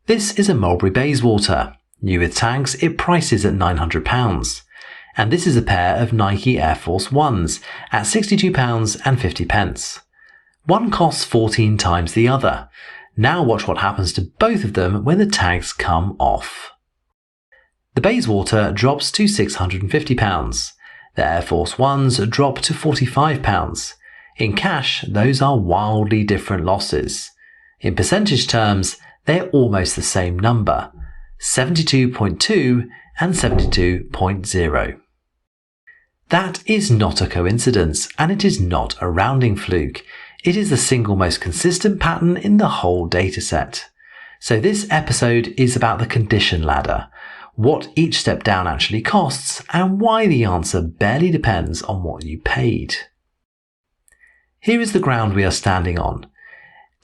This is a Mulberry Bayswater. New with tags, it prices at £900. And this is a pair of Nike Air Force Ones at £62.50. One costs 14 times the other. Now watch what happens to both of them when the tags come off. The Bayswater drops to £650. The Air Force Ones drop to £45. In cash, those are wildly different losses. In percentage terms, they're almost the same number, 72.2 and 72.0. That is not a coincidence, and it is not a rounding fluke. It is the single most consistent pattern in the whole dataset. So this episode is about the condition ladder, what each step down actually costs, and why the answer barely depends on what you paid. Here is the ground we are standing on.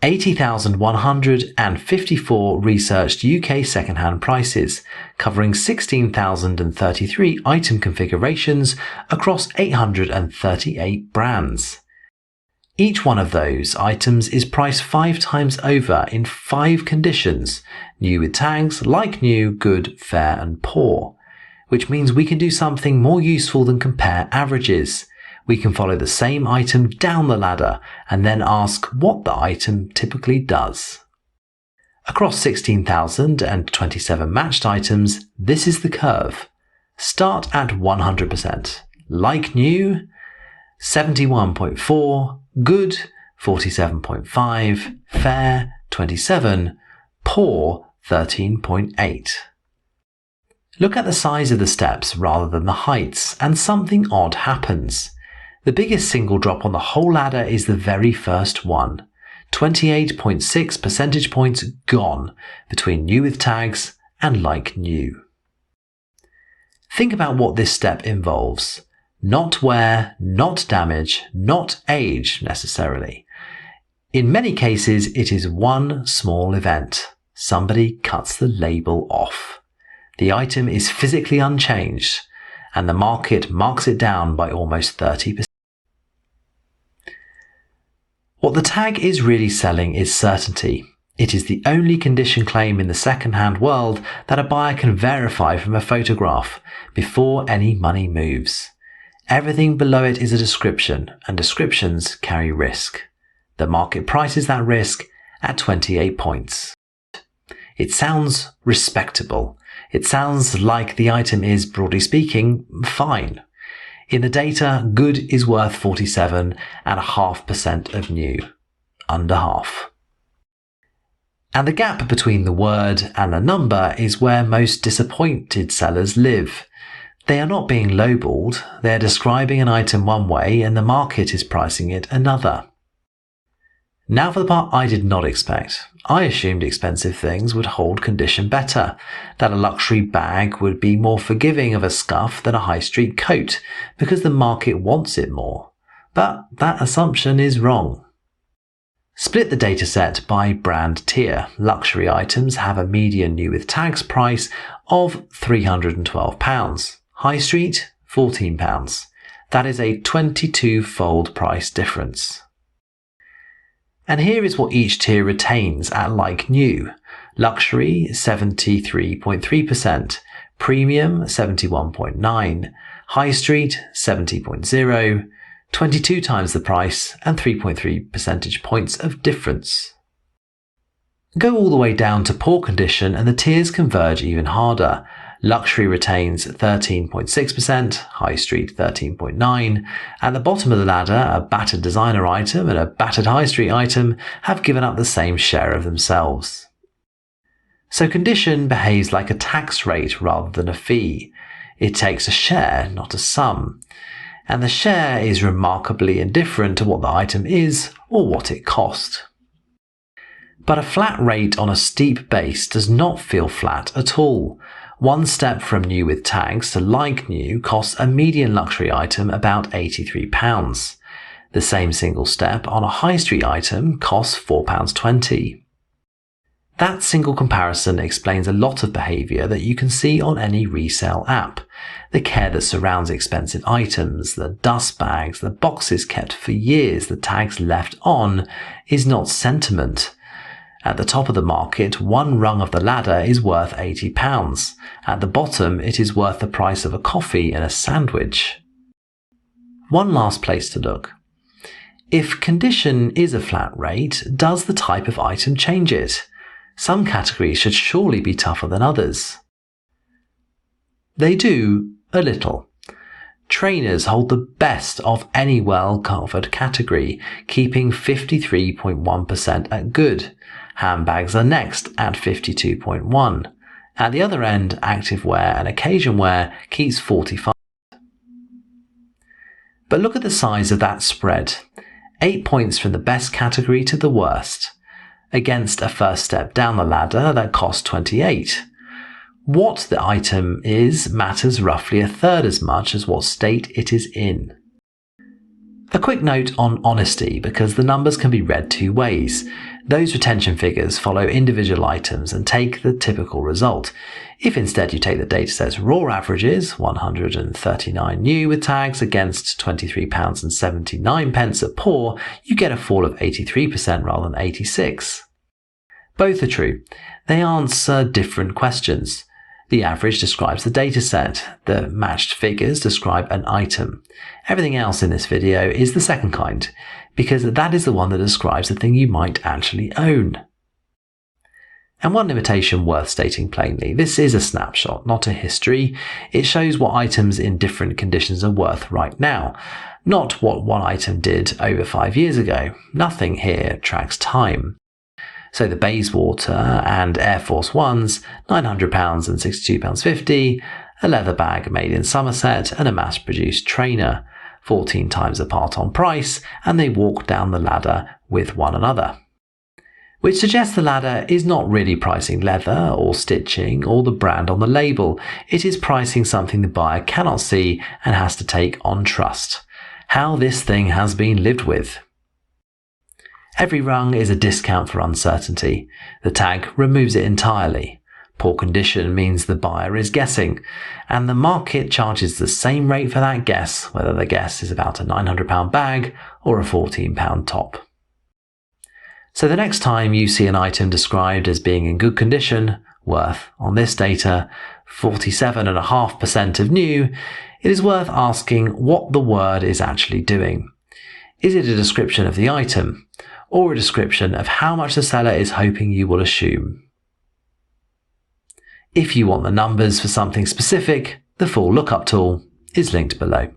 80,154 researched UK secondhand prices, covering 16,033 item configurations across 838 brands. Each one of those items is priced 5 times over in 5 conditions, new with tags, like new, good, fair and poor, which means we can do something more useful than compare averages. We can follow the same item down the ladder and then ask what the item typically does. Across 16,027 matched items, this is the curve. Start at 100%, like new, 71.4, good, 47.5, fair, 27, poor, 13.8. Look at the size of the steps rather than the heights, and something odd happens. The biggest single drop on the whole ladder is the very first one. 28.6 percentage points gone between new with tags and like new. Think about what this step involves. Not wear, not damage, not age necessarily. In many cases, it is one small event. Somebody cuts the label off. The item is physically unchanged, and the market marks it down by almost 30%. What the tag is really selling is certainty. It is the only condition claim in the second-hand world that a buyer can verify from a photograph before any money moves. Everything below it is a description, and descriptions carry risk. The market prices that risk at 28 points. It sounds respectable. It sounds like the item is, broadly speaking, fine. In the data, good is worth 47.5% of new, under half. And the gap between the word and the number is where most disappointed sellers live. They are not being lowballed, they are describing an item one way and the market is pricing it another. Now for the part I did not expect. I assumed expensive things would hold condition better, that a luxury bag would be more forgiving of a scuff than a high street coat, because the market wants it more. But that assumption is wrong. Split the dataset by brand tier. Luxury items have a median new with tags price of £312. High street, £14. That is a 22-fold price difference. And here is what each tier retains at like new. Luxury 73.3%, premium 71.9%, high street 70.0%, 22 times the price and 3.3 percentage points of difference. Go all the way down to poor condition and the tiers converge even harder. Luxury retains 13.6%, high street 13.9%. At the bottom of the ladder, a battered designer item and a battered high street item have given up the same share of themselves. So condition behaves like a tax rate rather than a fee. It takes a share, not a sum. And the share is remarkably indifferent to what the item is or what it cost. But a flat rate on a steep base does not feel flat at all. One step from new with tags to like new costs a median luxury item about £83. The same single step on a high street item costs £4.20. That single comparison explains a lot of behaviour that you can see on any resale app. The care that surrounds expensive items, the dust bags, the boxes kept for years, the tags left on, is not sentiment. At the top of the market, one rung of the ladder is worth £80. At the bottom, it is worth the price of a coffee and a sandwich. One last place to look. If condition is a flat rate, does the type of item change it? Some categories should surely be tougher than others. They do, a little. Trainers hold the best of any well-covered category, keeping 53.1% at good. Handbags are next at 52.1%. At the other end, activewear and occasion wear keeps 45%. But look at the size of that spread. 8 points from the best category to the worst, against a first step down the ladder that costs 28. What the item is matters roughly a third as much as what state it is in. A quick note on honesty, because the numbers can be read two ways. Those retention figures follow individual items and take the typical result. If instead you take the dataset's raw averages, 139 new with tags against £23.79 at poor, you get a fall of 83% rather than 86%. Both are true. They answer different questions. The average describes the dataset. The matched figures describe an item. Everything else in this video is the second kind, because that is the one that describes the thing you might actually own. And one limitation worth stating plainly, this is a snapshot, not a history. It shows what items in different conditions are worth right now, not what one item did over 5 years ago. Nothing here tracks time. So the Bayswater and Air Force Ones, £900 and £62.50, a leather bag made in Somerset and a mass-produced trainer, 14 times apart on price, and they walk down the ladder with one another. Which suggests the ladder is not really pricing leather or stitching or the brand on the label. It is pricing something the buyer cannot see and has to take on trust. How this thing has been lived with. Every rung is a discount for uncertainty. The tag removes it entirely. Poor condition means the buyer is guessing, and the market charges the same rate for that guess, whether the guess is about a £900 bag or a £14 top. So the next time you see an item described as being in good condition, worth, on this data, 47.5% of new, it is worth asking what the word is actually doing. Is it a description of the item, or a description of how much the seller is hoping you will assume? If you want the numbers for something specific, the full lookup tool is linked below.